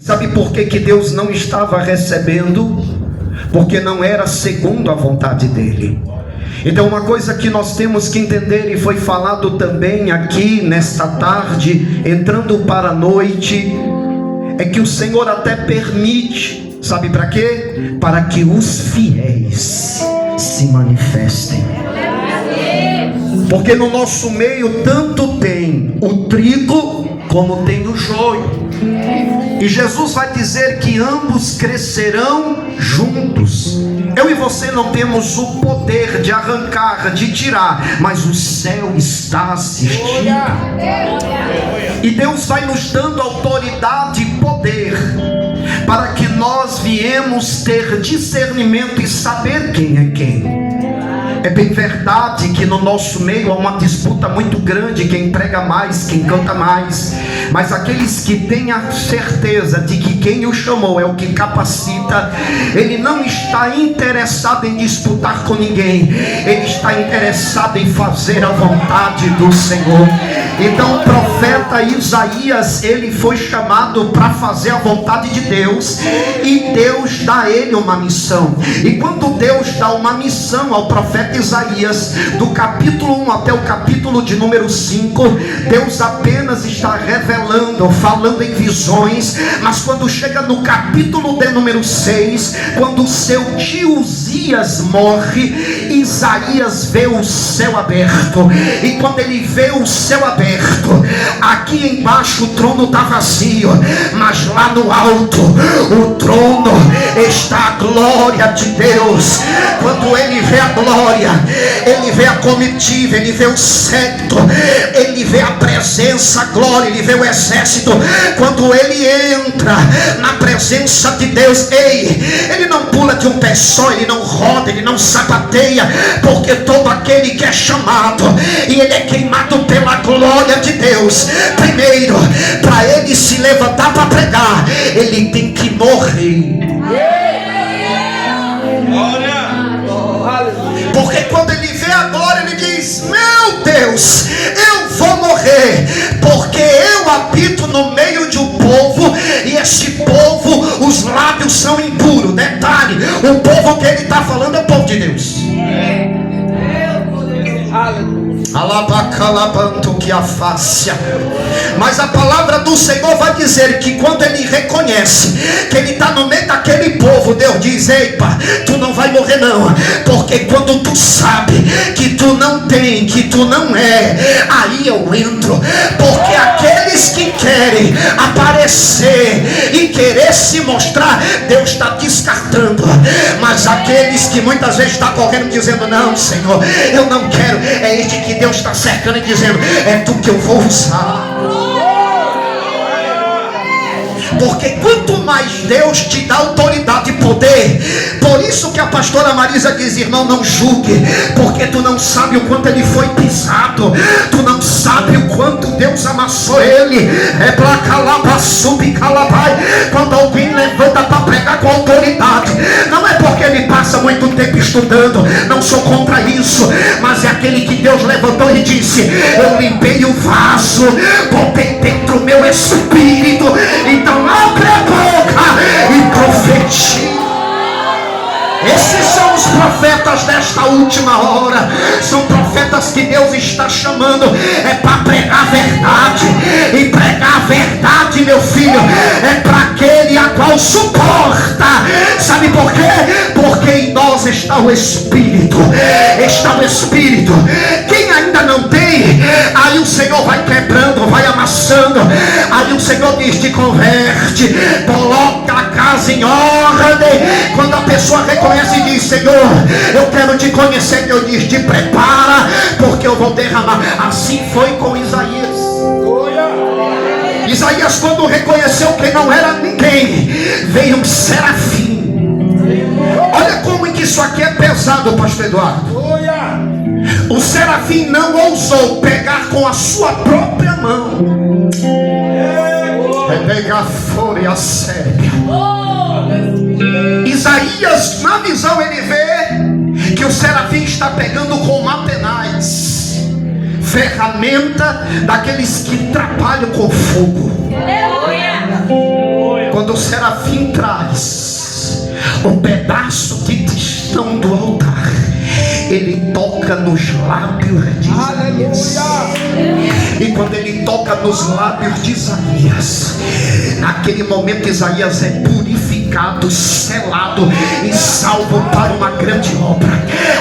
Sabe por que Deus não estava recebendo? Porque não era segundo a vontade dele. Então uma coisa que nós temos que entender, e foi falado também aqui nesta tarde, entrando para a noite, é que o Senhor até permite, sabe para quê? Para que os fiéis se manifestem. Porque no nosso meio tanto tem o trigo como tem o joio. E Jesus vai dizer que ambos crescerão juntos. Eu e você não temos o poder de arrancar, de tirar, mas o céu está assistindo. E Deus vai nos dando autoridade e poder para que nós viemos ter discernimento e saber quem é quem. É bem verdade que no nosso meio há uma disputa muito grande, quem prega mais, quem canta mais. Mas aqueles que têm a certeza de que quem o chamou é o que capacita, ele não está interessado em disputar com ninguém, ele está interessado em fazer a vontade do Senhor. Então o profeta Isaías, ele foi chamado para fazer a vontade de Deus, e Deus dá a ele uma missão. E quando Deus dá uma missão ao profeta Isaías, do capítulo 1 até o capítulo de número 5, Deus apenas está revelando, falando em visões. Mas quando chega no capítulo de número 6, quando o seu tio Uzias morre, Isaías vê o céu aberto. E quando ele vê o céu aberto, aqui embaixo o trono está vazio, mas lá no alto o trono está a glória de Deus. Quando ele vê a glória, ele vê a comitiva, ele vê o séquito, ele vê a presença, a glória, ele vê o exército. Quando ele entra na presença de Deus, ele não pula de um pé só, ele não roda, ele não sapateia, porque todo aquele que é chamado e ele é queimado pela glória de Deus, primeiro, para ele se levantar para pregar, ele tem que morrer. Porque quando ele vê a glória, ele diz: meu Deus, eu vou morrer, porque eu habito no meio de um povo, e esse povo, os lábios são impuros. Detalhe, o povo que ele está falando é o povo de Deus. Mas a palavra do Senhor vai dizer que quando ele reconhece que ele está no meio daquele povo, Deus diz: eipa, tu não vai morrer não, porque quando tu sabe que tu não tem, que tu não é, aí eu entro. Porque aqueles que querem aparecer e querer se mostrar, Deus está descartando. Mas aqueles que muitas vezes estão correndo dizendo: não, Senhor, eu não quero, é este que Deus está cercando e dizendo: é tu que eu vou usar. Porque quanto mais Deus te dá autoridade e poder, por isso que a pastora Marisa diz: irmão, não julgue, porque tu não sabe o quanto ele foi pisado, tu não sabe o quanto Deus amassou ele. É pra calabá, subcalabai. Quando alguém levanta para pregar com autoridade, não é porque ele passa muito tempo estudando, não sou contra isso, mas é aquele que Deus levantou e disse: eu limpei o vaso, botei dentro o meu espírito, então abre a boca e profetiza. Esses são os profetas desta última hora. São profetas que Deus está chamando, é para pregar a verdade. E pregar a verdade, meu filho, é para aquele a qual suporta. Sabe por quê? Porque em nós está o Espírito. Está o Espírito. Quem ainda não tem, aí o Senhor vai quebrando, vai amassando. Aí o Senhor diz: te converte, coloca a casa em ordem. Quando a pessoa reconhece e diz: Senhor, eu quero te conhecer, Deus diz: te prepara, porque eu vou derramar. Assim foi com Isaías. Isaías, quando reconheceu que não era ninguém, veio um serafim. Olha como que isso aqui é pesado, pastor Eduardo. O serafim não ousou pegar com a sua própria mão. Pegar fora a séria. Isaías, na visão, ele vê que o serafim está pegando com matenais, ferramenta daqueles que trabalham com fogo. Quando quando o serafim traz um pedaço de tistão do altar, ele toca nos lábios de Isaías. E quando ele toca nos lábios de Isaías, naquele momento Isaías é purificado, selado e salvo para uma grande obra.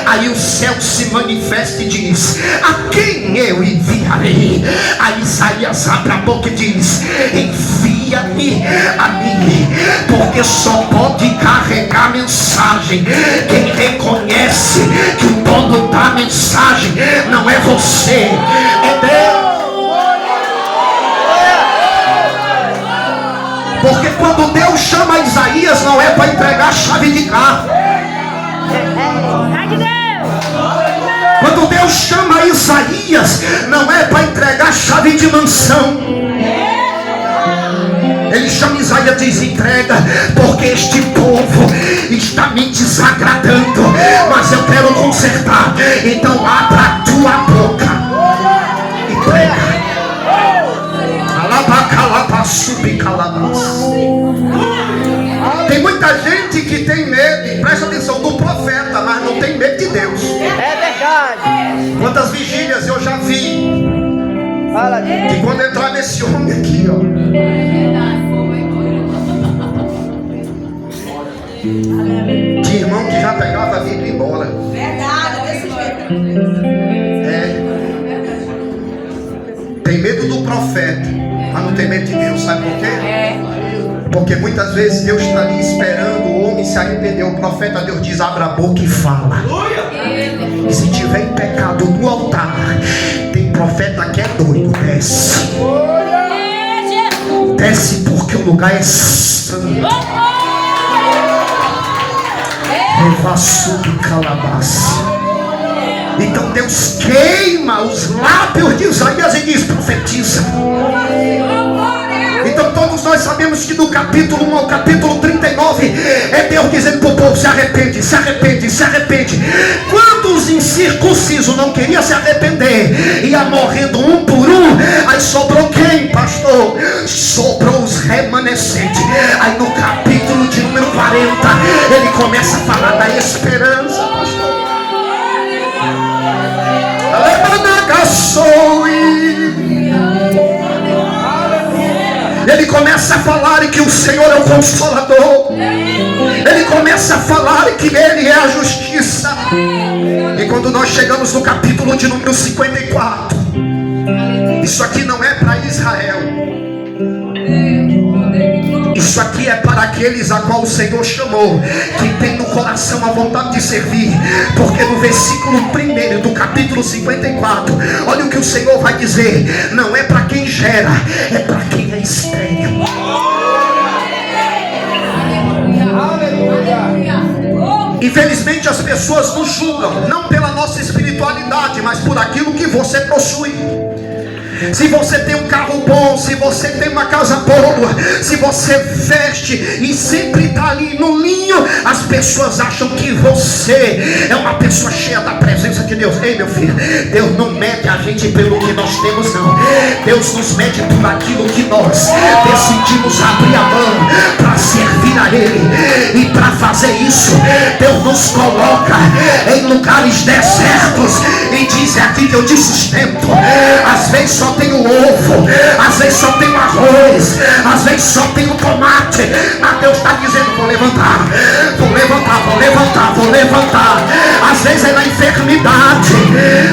Aí o céu se manifesta e diz: a quem eu enviarei? Aí Isaías abre a boca e diz: envia-me a mim, porque só pode carregar mensagem quem reconhece que o dono da mensagem não é você, é Deus. Porque quando Deus chama Isaías, não é para entregar a chave de carro. Quando Deus chama Isaías, não é para entregar a chave de mansão. Ele chama Isaías e diz: entrega, porque este povo está me desagradando, mas eu quero consertar. Então abra a tua boca e prega. Tem muita gente que tem medo, presta atenção, do profeta, mas não tem medo de Deus. É verdade. Quantas vigílias eu já vi que quando entrar nesse homem aqui, ó, tinha irmão que já pegava a vida e ia embora. Verdade, desse jeito. Tem medo do profeta, mas não tem medo de Deus. Sabe por quê? Porque muitas vezes Deus está ali esperando o homem se arrepender. O profeta, Deus diz: abra a boca e fala. E se tiver em pecado no altar, tem profeta que é doido, desce. Desce, porque o lugar é santo. Revasso de calabaça. Então Deus queima os lábios de Isaías e diz: profetiza. Então todos nós sabemos que do capítulo 1 ao capítulo 39 é Deus dizendo para o povo: se arrepende, se arrepende, se arrepende. Quando os incircuncisos não queriam se arrepender, ia morrendo um por um. Aí sobrou quem, pastor? Sobrou os remanescentes. Aí no capítulo de número 40 ele começa a falar da esperança, pastor. Ele começa a falar que o Senhor é o Consolador. Ele começa a falar que Ele é a justiça. E quando nós chegamos no capítulo de número 54, isso aqui não é para Israel. Isso aqui é para aqueles a qual o Senhor chamou, que tem no coração a vontade de servir. Porque no versículo 1 do capítulo 54, olha o que o Senhor vai dizer: não é para quem gera, é para quem é estéril. Infelizmente as pessoas nos julgam, não pela nossa espiritualidade, mas por aquilo que você possui. Se você tem um carro bom, se você tem uma casa boa, se você veste e sempre está ali no linho, as pessoas acham que você é uma pessoa cheia da presença de Deus. Ei, meu filho, Deus não mede a gente pelo que nós temos, não. Deus nos mede por aquilo que nós decidimos abrir a mão para servir a Ele. E para fazer isso, Deus nos coloca em lugares desertos e diz: é aqui que eu te sustento. Às vezes só tem o ovo, às vezes só tem o arroz, às vezes só tem o tomate, mas Deus está dizendo: vou levantar, vou levantar, vou levantar, vou levantar. Às vezes é na enfermidade,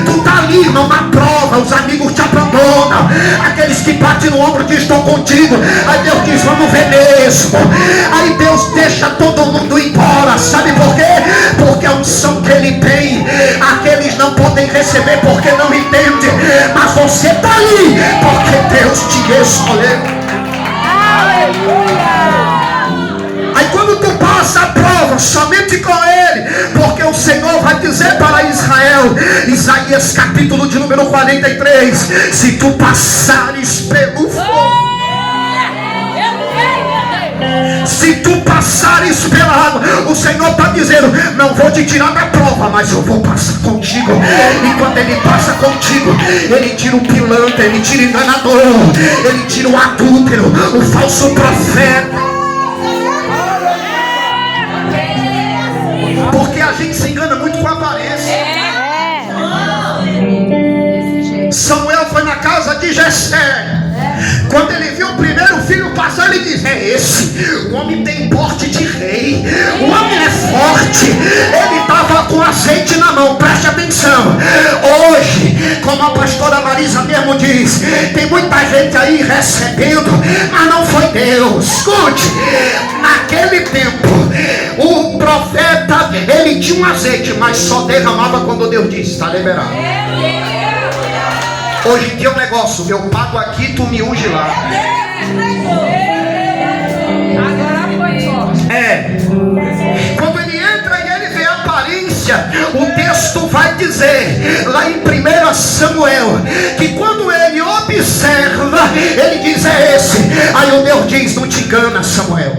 tu está ali numa prova, os amigos te abandonam, aqueles que batem no ombro que estão contigo, aí Deus diz: vamos ver mesmo. Aí Deus deixa todo mundo embora. Sabe por quê? Porque a unção que Ele tem, aqueles não podem receber porque não entendem, mas você está ali porque Deus te escolheu. Aí quando tu passa a prova, somente com Ele, porque o Senhor vai dizer para Israel, Isaías capítulo de número 43: se tu passares pelo fogo, se tu passares pela água, o Senhor está dizendo: não vou te tirar da prova, mas eu vou passar contigo. E quando Ele passa contigo, Ele tira o pilantra, Ele tira o enganador, Ele tira o adúltero, o falso profeta. Jessé, quando ele viu o primeiro filho passar, ele diz: é esse, o homem tem porte de rei, o homem é forte. Ele estava com azeite na mão, preste atenção. Hoje, como a pastora Marisa mesmo diz, tem muita gente aí recebendo, mas não foi Deus. Escute, naquele tempo o profeta, ele tinha um azeite, mas só derramava quando Deus disse: está liberado. Hoje em dia é um negócio, eu pago aqui, tu me unge lá. Agora foi forte. Quando ele entra e ele vê a aparência, o texto vai dizer lá em 1 Samuel que quando ele observa, ele diz: é esse. Aí o Deus diz: não te engana, Samuel.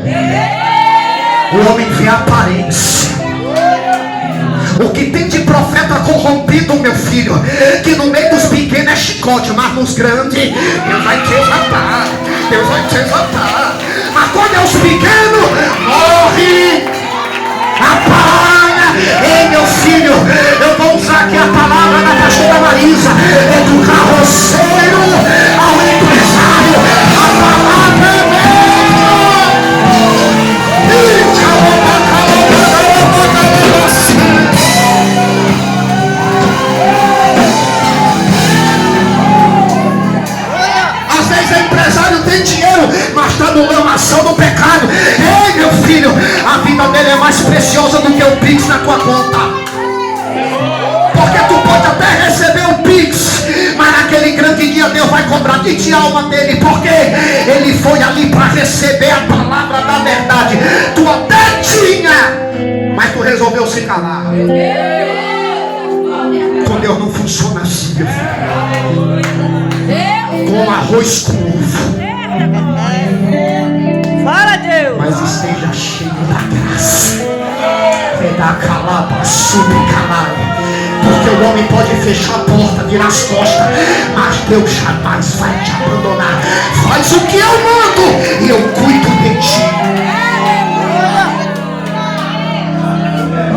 O homem vê a aparência. O que tem de profeta corrompido, meu filho, que no meio dos pequenos é chicote, mas nos grandes Deus vai te exaltar. Deus vai te exaltar. Mas quando é os pequenos, morre, apaga. Ei, meu filho, eu vou usar aqui a palavra da pastora Marisa, é do carroceiro ao empresário. A palavra é mesmo. Às vezes é empresário, tem dinheiro, mas está no lamação do pecado. Ei, meu filho, a vida dele é mais preciosa do que o Pix na tua conta. Porque tu pode até receber um Pix, mas naquele grande dia Deus vai cobrar de ti a alma dele, porque ele foi ali para receber a palavra da verdade. Tu até tinha, mas tu resolveu se calar. Com Deus não funciona assim, meu filho. Com arroz com ovo. Fala, Deus. Mas esteja cheio da graça. Pegar calada, subir calada. Porque o homem pode fechar a porta, virar as costas, mas Deus jamais vai te abandonar. Faz o que eu mando e eu